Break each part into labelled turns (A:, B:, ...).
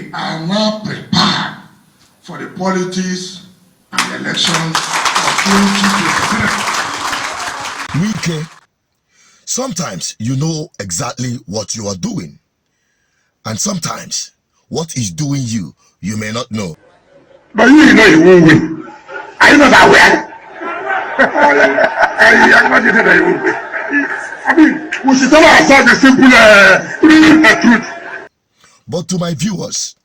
A: We are now prepared for the politics and elections of 2023.
B: Wike, sometimes you know exactly what you are doing, and sometimes what is doing you, you may not know.
A: But you know you won't win. Are you not aware? I am not that you won't win. I mean, we should tell ourselves the simple truth.
B: But to my viewers,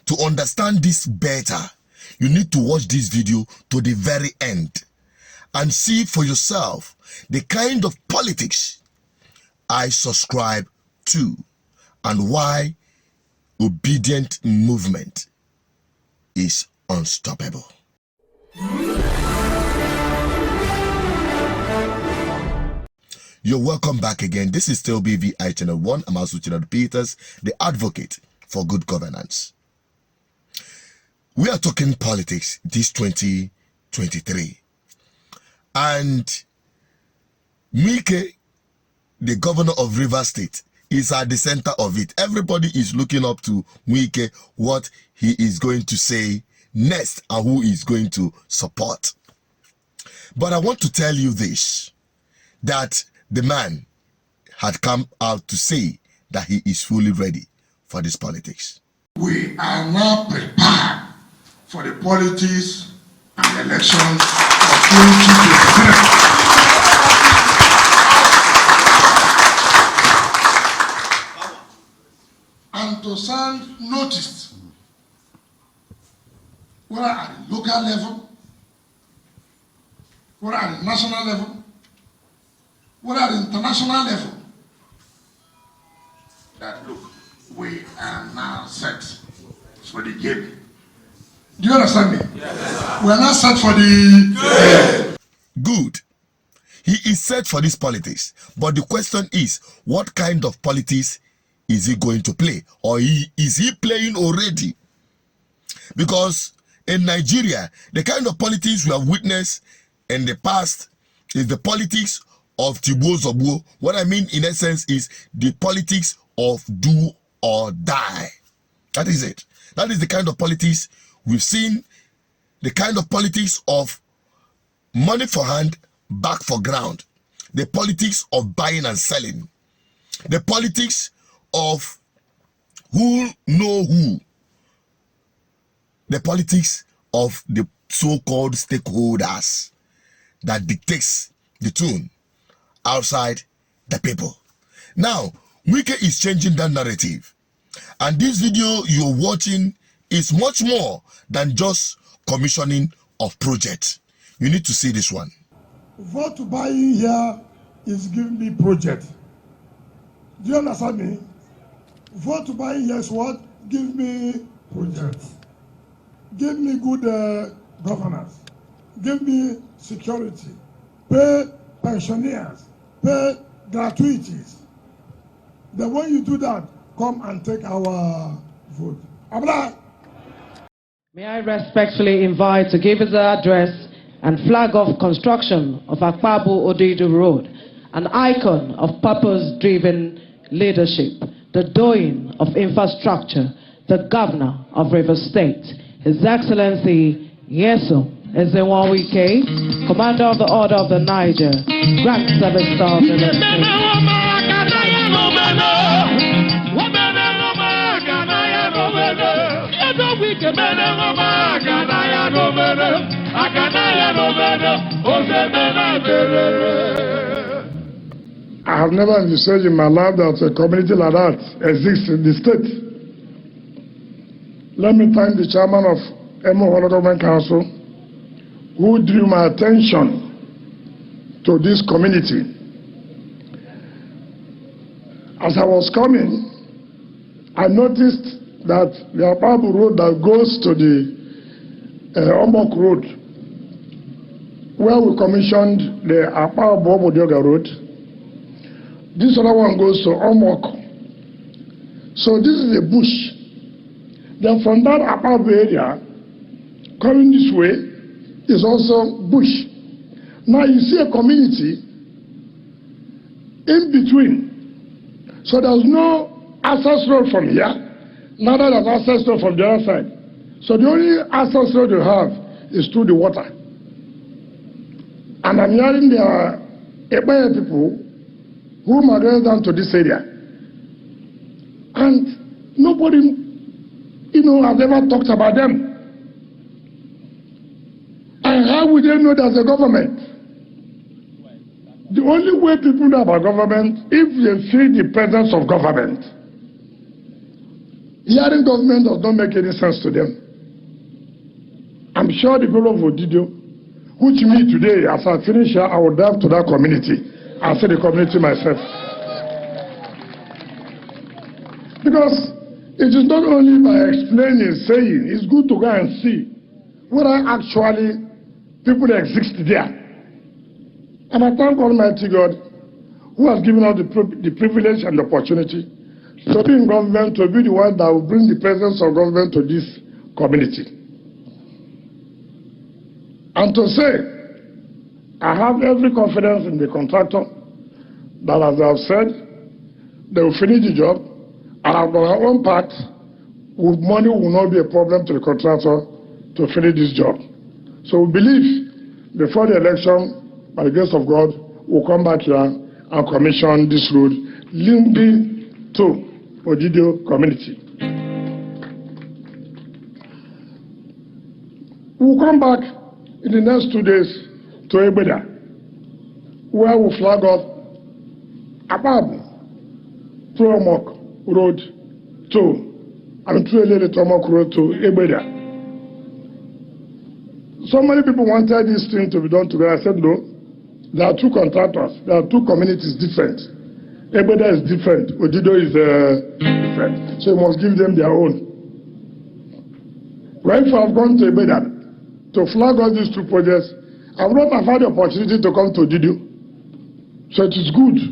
B: to understand this better, you need to watch this video to the very end and see for yourself the kind of politics I subscribe to and why obedient movement is unstoppable. You're welcome back again. This is still BVI Channel 1. I'm also Channel Peters, the advocate for good governance. We are talking politics this 2023. And Wike, the governor of Rivers State, is at the center of it. Everybody is looking up to Wike, what he is going to say next and who is going to support. But I want to tell you this, that the man had come out to say that he is fully ready for this politics.
A: We are now prepared for the politics and elections of 2023. And to sound noticed, whether at the local level, whether at the national level, whether at the international level, that look, we are now set for the game. Do you understand me? Yes. We are now set for the game.
B: Good. He is set for this politics. But the question is, what kind of politics is he going to play? Or is he playing already? Because in Nigeria, the kind of politics we have witnessed in the past is the politics of Tibo. What I mean in essence is the politics of do or die. That is it. That is the kind of politics we've seen, the kind of politics of money for hand, back for ground, the politics of buying and selling, the politics of who know who, the politics of the so-called stakeholders that dictates the tune outside the people. Now, Wike is changing that narrative. And this video you're watching is much more than just commissioning of projects. You need to see this one.
C: Vote to buy in here is giving me project. Do you understand me? Vote to buy in here is what? Give me project. Give me good governance. Give me security. Pay pensioners. Pay gratuities. Then when you do that, come and take our vote. Abla.
D: May I respectfully invite to give his address and flag off construction of Akpabu Odido Road, an icon of purpose-driven leadership, the doing of infrastructure, the governor of Rivers State, His Excellency Yeso Ezewan Wike, Commander of the Order of the Niger, Rank 7-star of the State.
C: I have never envisaged in my life that a community like that exists in the state. Let me thank the chairman of Emo Government Council who drew my attention to this community. As I was coming, I noticed that the Akpabu road that goes to the Ombok road, where we commissioned the Akpabu Obodioga road, this other one goes to Ombok. So this is a bush. Then from that Akpabu area, coming this way, is also bush. Now you see a community in between. So there's no access road from here. Neither there's access to from the other side. So the only access road you have is through the water. And I'm hearing there are Ebeye people who migrated down to this area. And nobody, has ever talked about them. And how would they know there's a government? The only way people know about government, if they feel the presence of government. Hearing government does not make any sense to them. I'm sure the people of Odido, which me today, as I finish here, I will drive to that community and see the community myself. Because it is not only by explaining, saying, it's good to go and see whether actually people exist there. And I thank Almighty God who has given us the privilege and the opportunity to be in government, to be the one that will bring the presence of government to this community. And to say, I have every confidence in the contractor that, as I have said, they will finish the job, and on our own part, money will not be a problem to the contractor to finish this job. So we believe before the election, by the grace of God, we'll come back here and commission this road linking to Odido community. We'll come back in the next 2 days to Ebeda, where we'll flag off Ababu, Promok Road to, and Truly Tomok Road to Ebeda. So many people wanted this thing to be done together. I said, no, there are two contractors, there are two communities different. Ebeda is different, Odido is different. So you must give them their own. When I have gone to Ebeda to flag all these two projects, I would not have had the opportunity to come to Odido. So it is good.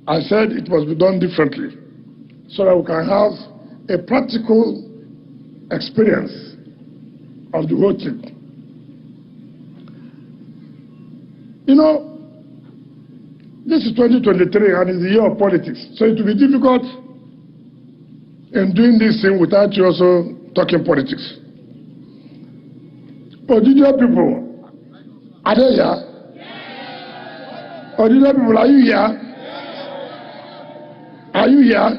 C: I said it must be done differently so that we can have a practical experience of the whole thing. This is 2023 and it's the year of politics. So it will be difficult in doing this thing without you also talking politics. Odido people, are they here? Odido people, are you here? Are you here?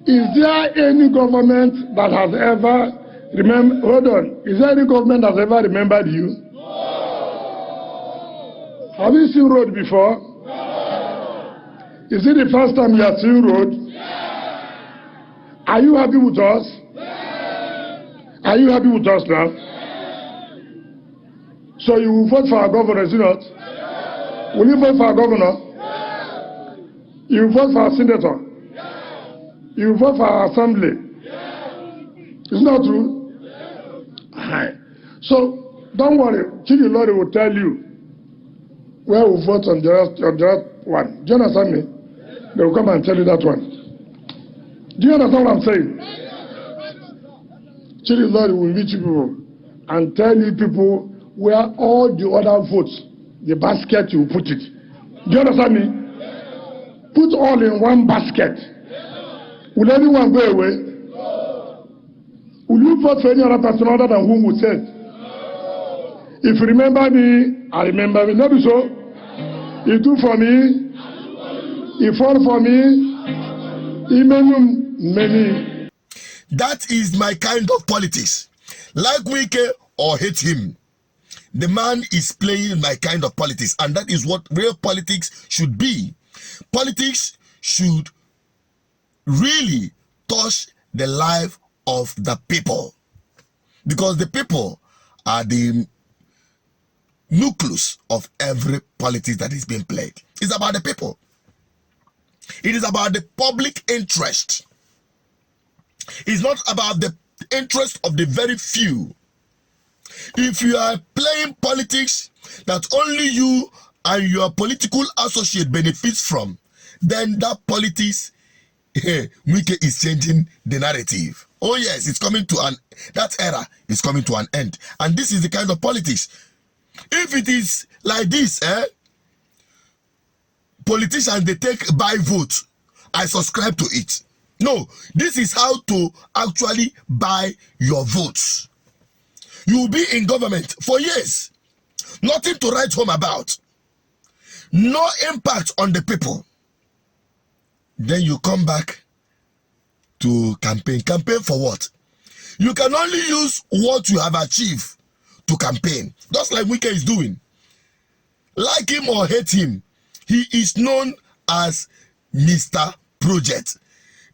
C: Is there any government that has ever remembered? Hold on. Is there any government that has ever remembered you? Have you seen road before? Is it the first time you have seen road? Are you happy with us? Are you happy with us now? So you will vote for our governor, is it not? Will you vote for our governor? You will vote for our senator? You will vote for our assembly? Isn't that true? So don't worry, Chidi Lori will tell you where we vote on the other one. Do you understand me? They will come and tell you that one. Do you understand what I'm saying? Chidi Lord will meet you people and tell you people where all the other votes, the basket you put it. Do you understand me? Put all in one basket. Will anyone go away? Will you vote for any other person other than whom we said? If you remember me, I remember me. Not so. You do for me. You fall for me. Many.
B: That is my kind of politics. Like Wike or hate him, the man is playing my kind of politics, and that is what real politics should be. Politics should really touch the life of the people, because the people are the nucleus of every politics that is being played. It's about the people. It is about the public interest. It's not about the interest of the very few. If you are playing politics that only you and your political associate benefits from, then that politics, Wike is changing the narrative. Oh yes, it's coming to that era is coming to an end. And this is the kind of politics. If it is like this, politicians, they take by vote, I subscribe to it. No, this is how to actually buy your votes. You will be in government for years. Nothing to write home about. No impact on the people. Then you come back to campaign. Campaign for what? You can only use what you have achieved to campaign. Just like Wike is doing. Like him or hate him, he is known as Mr. Project.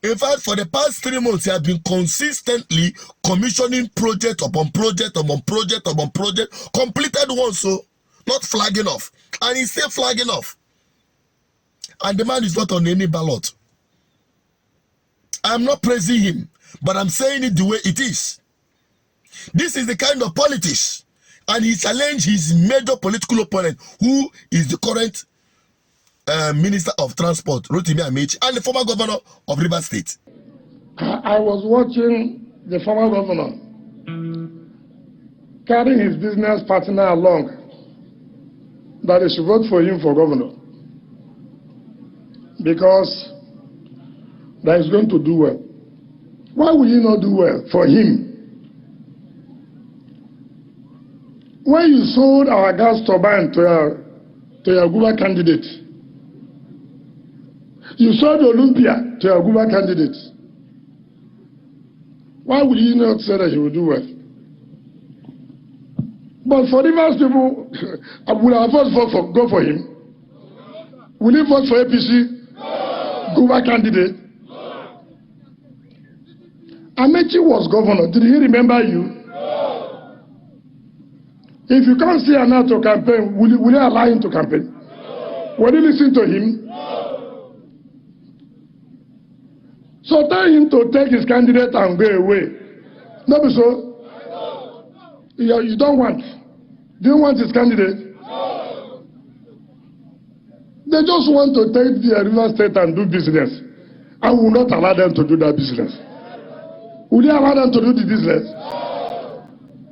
B: In fact, for the past 3 months, he has been consistently commissioning project upon project upon project upon project, completed one, so not flagging off. And he's still flagging off. And the man is not on any ballot. I'm not praising him, but I'm saying it the way it is. This is the kind of politics. And he challenged his major political opponent, who is the current Minister of Transport, Rotimi Amechi, and the former governor of Rivers State.
C: I was watching the former governor carrying his business partner along that they should vote for him for governor because that is going to do well. Why will he not do well for him? When you sold our gas turbine to your Guba candidate, you sold Olympia to your Guba candidate. Why would you not say that he will do well? But for Rivers people, will our vote go for him? Will he vote for APC? Guba candidate? Amechi was governor. Did he remember you? If you can't see an to campaign, will you allow him to campaign? Will you listen to him? So tell him to take his candidate and go away. No, be so. You don't want. Do you want his candidate? They just want to take the River State and do business. I will not allow them to do that business. Will you allow them to do the business?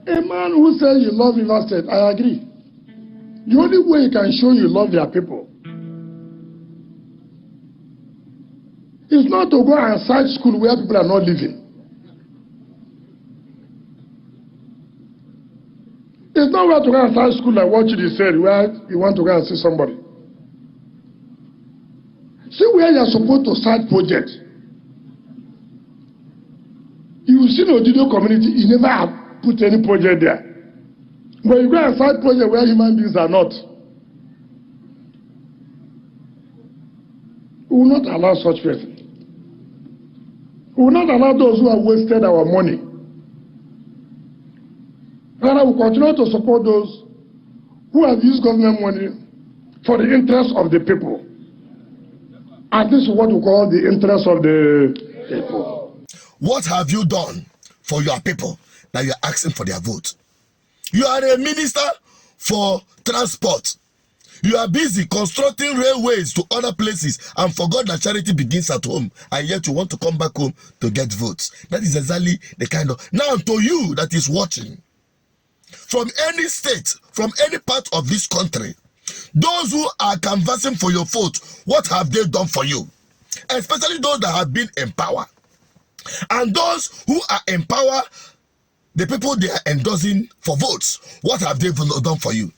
C: A man who says you love River State, I agree. The only way you can show you love their people is not to go and search school where people are not living. It's not where to go and search school like what you said, where you want to go and see somebody. See where you are supposed to start project. You see the Odido community, you never have put any project there. But you go and start project where human beings are not. We will not allow such person. We will not allow those who have wasted our money. Rather, we will continue to support those who have used government money for the interest of the people. And this is what we call the interest of the people.
B: What have you done for your people that you are asking for their vote? You are a minister for transport. You are busy constructing railways to other places and forgot that charity begins at home, and yet you want to come back home to get votes. That is exactly the kind of... Now, to you that is watching, from any state, from any part of this country, those who are canvassing for your vote, what have they done for you? Especially those that have been in power. And those who are in power, the people they are endorsing for votes, what have they done for you?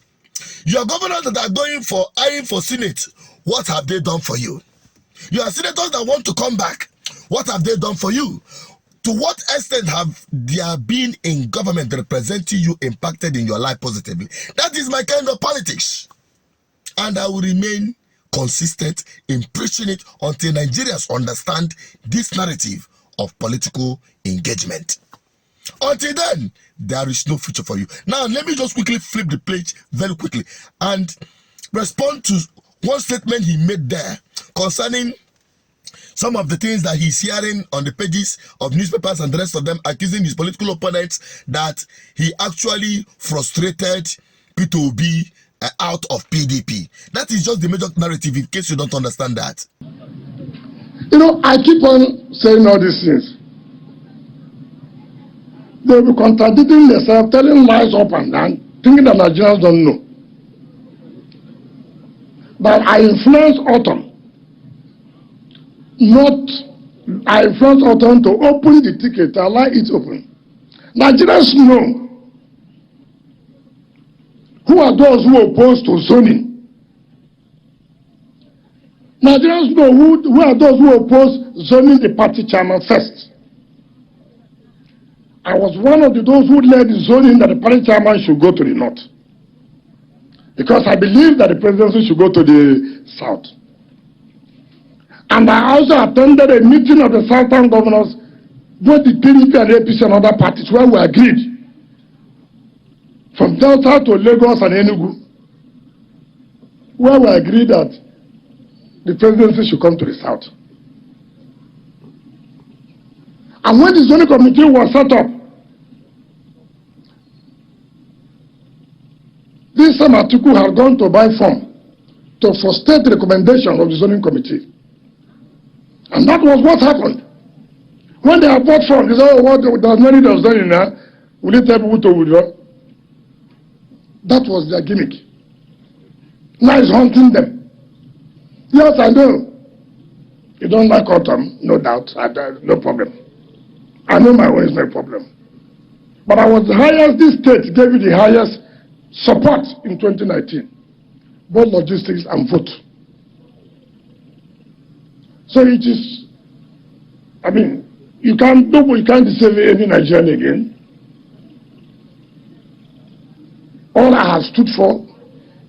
B: Your governors that are going for eyeing for Senate, what have they done for you? Your senators that want to come back, what have they done for you? To what extent have their being in government representing you impacted in your life positively? That is my kind of politics. And I will remain consistent in preaching it until Nigerians understand this narrative of political engagement. Until then, there is no future for you. Now, let me just quickly flip the page very quickly and respond to one statement he made there concerning some of the things that he's hearing on the pages of newspapers and the rest of them, accusing his political opponents that he actually frustrated P2B out of PDP. That is just the major narrative, in case you don't understand that.
C: You know, I keep on saying all these things. They will be contradicting themselves, telling lies up and down, thinking that Nigerians don't know. But I influenced Autumn not I influenced Oton to open the ticket, to allow it open. Nigerians know who are those who oppose to zoning. Nigerians know who are those who oppose zoning the party chairman first. I was one of those who led the zoning that the party chairman should go to the north. Because I believe that the presidency should go to the south. And I also attended a meeting of the southern governors, both the PDP and APC and other parties, where we agreed from Delta to Lagos and Enugu, where we agreed that the presidency should come to the south. And when the zoning committee was set up, this same Atiku had gone to buy form to frustrate the recommendation of the zoning committee. And that was what happened. When they have bought form, they said, oh, what, there's no need of zoning now. Will you tell people to withdraw? That was their gimmick. Now it's haunting them. Yes, I know. You don't like autumn, no doubt. No problem. I know my way is no problem. But I was the highest, this state gave you the highest support in 2019, both logistics and vote. So it is, I mean, you can't deceive any Nigerian again. All I have stood for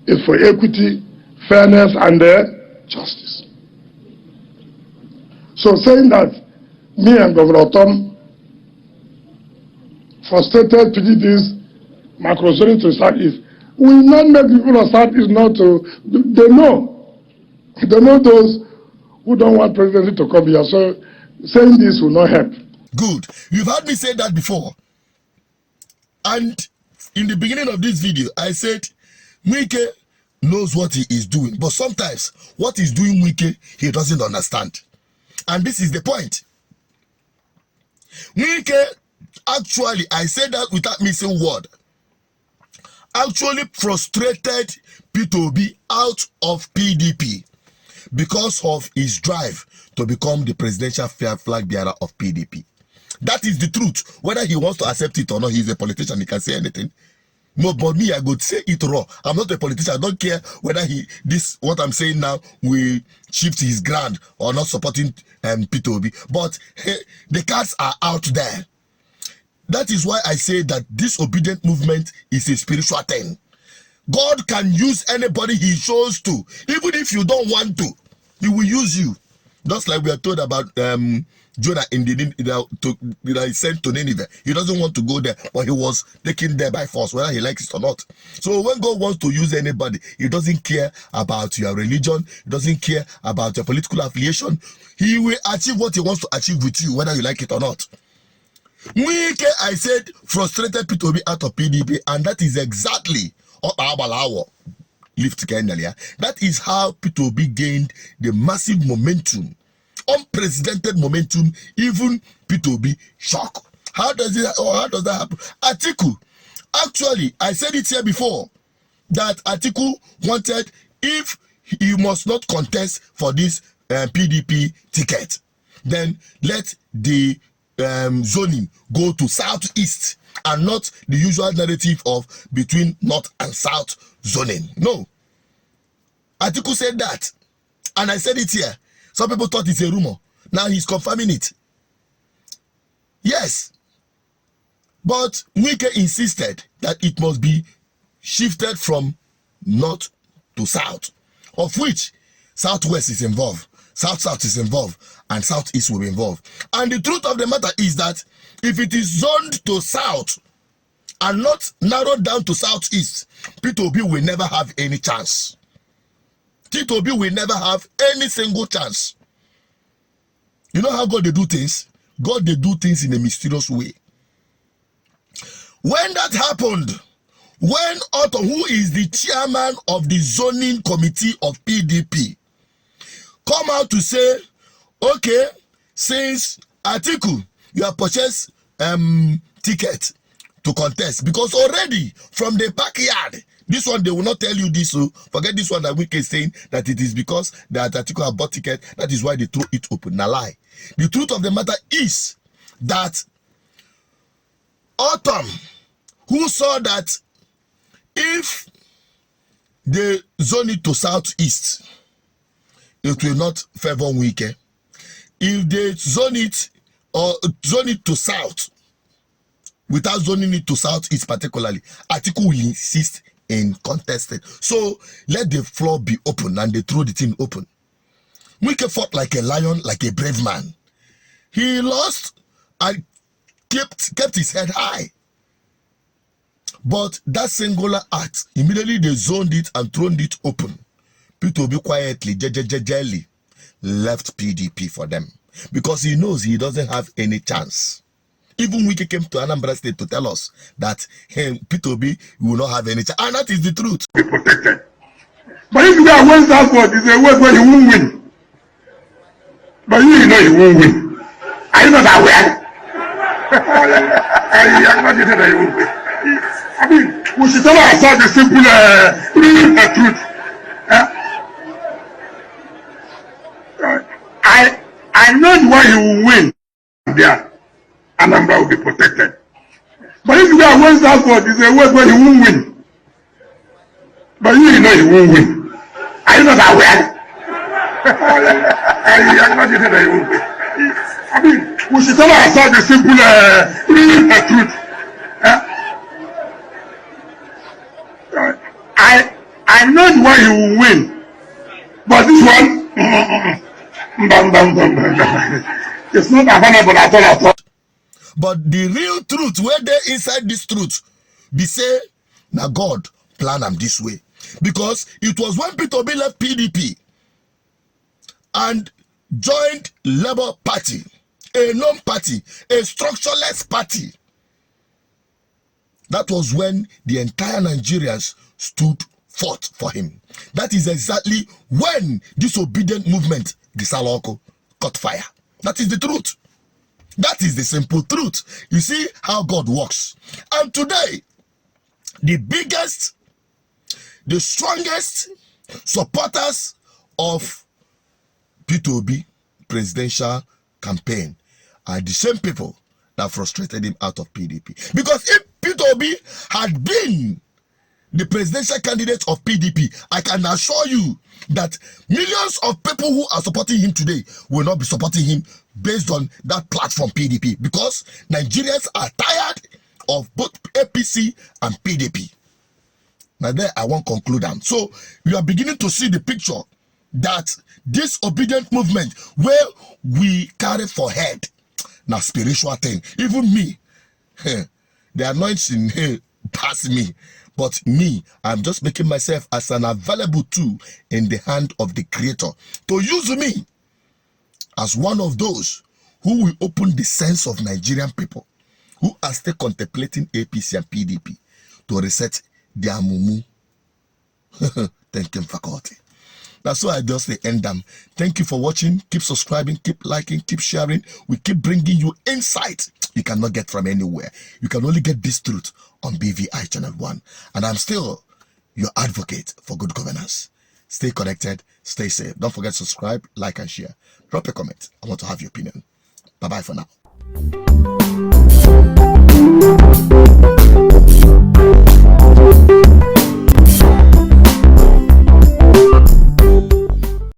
C: is for equity, fairness, and justice. So saying that me and Governor Tom frustrated PDP's macro-zoning to Southeast will not make people of Southeast not to, they know those who don't want presidency to come here. So saying this will not help.
B: Good. You've heard me say that before. And in the beginning of this video, I said, Wike knows what he is doing. But sometimes, what he's doing, Wike, he doesn't understand. And this is the point. Wike, actually, I said that without missing word, actually frustrated P2B out of PDP because of his drive to become the presidential flag bearer of PDP. That is the truth. Whether he wants to accept it or not, he's a politician, he can say anything. No, but me, I go say it raw. I'm not a politician. I don't care whether what I'm saying now will shift his ground or not supporting P2B. But hey, the cards are out there. That is why I say that this obedient movement is a spiritual thing. God can use anybody he chose to. Even if you don't want to, he will use you. Just like we are told about Jonah in the sent to Nineveh. He doesn't want to go there, but he was taken there by force, whether he likes it or not. So when God wants to use anybody, he doesn't care about your religion, he doesn't care about your political affiliation. He will achieve what he wants to achieve with you, whether you like it or not. Wike, I said, frustrated P2B out of PDP, and that is exactly that is how P2B gained the massive momentum, unprecedented momentum, even P2B shock. How does that happen? Atiku, actually, I said it here before, that Atiku wanted, if he must not contest for this PDP ticket, then let the zoning go to southeast and not the usual narrative of between north and south zoning. No. Atiku said that, and I said it here. Some people thought it's a rumor. Now he's confirming it. Yes. But Wike insisted that it must be shifted from north to south, of which southwest is involved, south is involved, and southeast will be involved. And the truth of the matter is that if it is zoned to south and not narrowed down to southeast, P2B will never have any chance. P2B will never have any single chance. You know how God they do things? God they do things in a mysterious way. When that happened, when Otto, who is the chairman of the zoning committee of PDP, come out to say, okay, since Atiku, you have purchased ticket to contest, because already from the backyard, this one they will not tell you this, so forget this one that Wike is saying that it is because that Atiku have bought ticket, that is why they throw it open. Na lie. The truth of the matter is that Autumn, who saw that if they zone it to southeast, it will not favor Wike. If they zone it to south, without zoning it to southeast particularly, Atiku will insist in contesting. So let the floor be open, and they throw the thing open. Wike fought like a lion, like a brave man. He lost and kept his head high. But that singular act, immediately they zoned it and thrown it open. P2B quietly, jelly, left PDP for them. Because he knows he doesn't have any chance. Even Wiki came to Anambra State to tell us that P2B will not have any chance. And that is the truth.
C: Be protected. But if you go against that word, it's a word where you won't win. But you know you won't win. Are you not aware? I am not getting that you won't win. I mean, we should tell ourselves the simple truth. I know why he will win. There, Anambra will be protected. But if you go against that word, it's a word where you won't win. But you know you won't win. Are you not aware? I am not getting that you won't win. I mean, we should tell ourselves the simple truth. I know why you will win. But this one, it's not available at all.
B: But the real truth, where they inside this truth, they say, now God plan them this way. Because it was when P2B left PDP and joined Labour Party, a non-party, a structureless party. That was when the entire Nigerians stood forth for him. That is exactly when disobedient movement, the Saloko, caught fire. That is the truth. That is the simple truth. You see how God works. And today, the biggest, the strongest supporters of P2B presidential campaign are the same people that frustrated him out of PDP. Because if P2B had been the presidential candidate of PDP, I can assure you that millions of people who are supporting him today will not be supporting him based on that platform PDP, because Nigerians are tired of both APC and PDP. Now there I won't conclude them. So we are beginning to see the picture that this obedient movement where we carry for head now spiritual thing. Even me, the anointing pass me. But me, I'm just making myself as an available tool in the hand of the Creator to use me as one of those who will open the sense of Nigerian people who are still contemplating APC and PDP to reset their mumu. Thank you, faculty. That's why I just end them. Thank you for watching. Keep subscribing, keep liking, keep sharing. We keep bringing you insight you cannot get from anywhere. You can only get this truth on BVI Channel 1. And I'm still your advocate for good governance. Stay connected, stay safe. Don't forget to subscribe, like, and share. Drop a comment. I want to have your opinion. Bye-bye for now.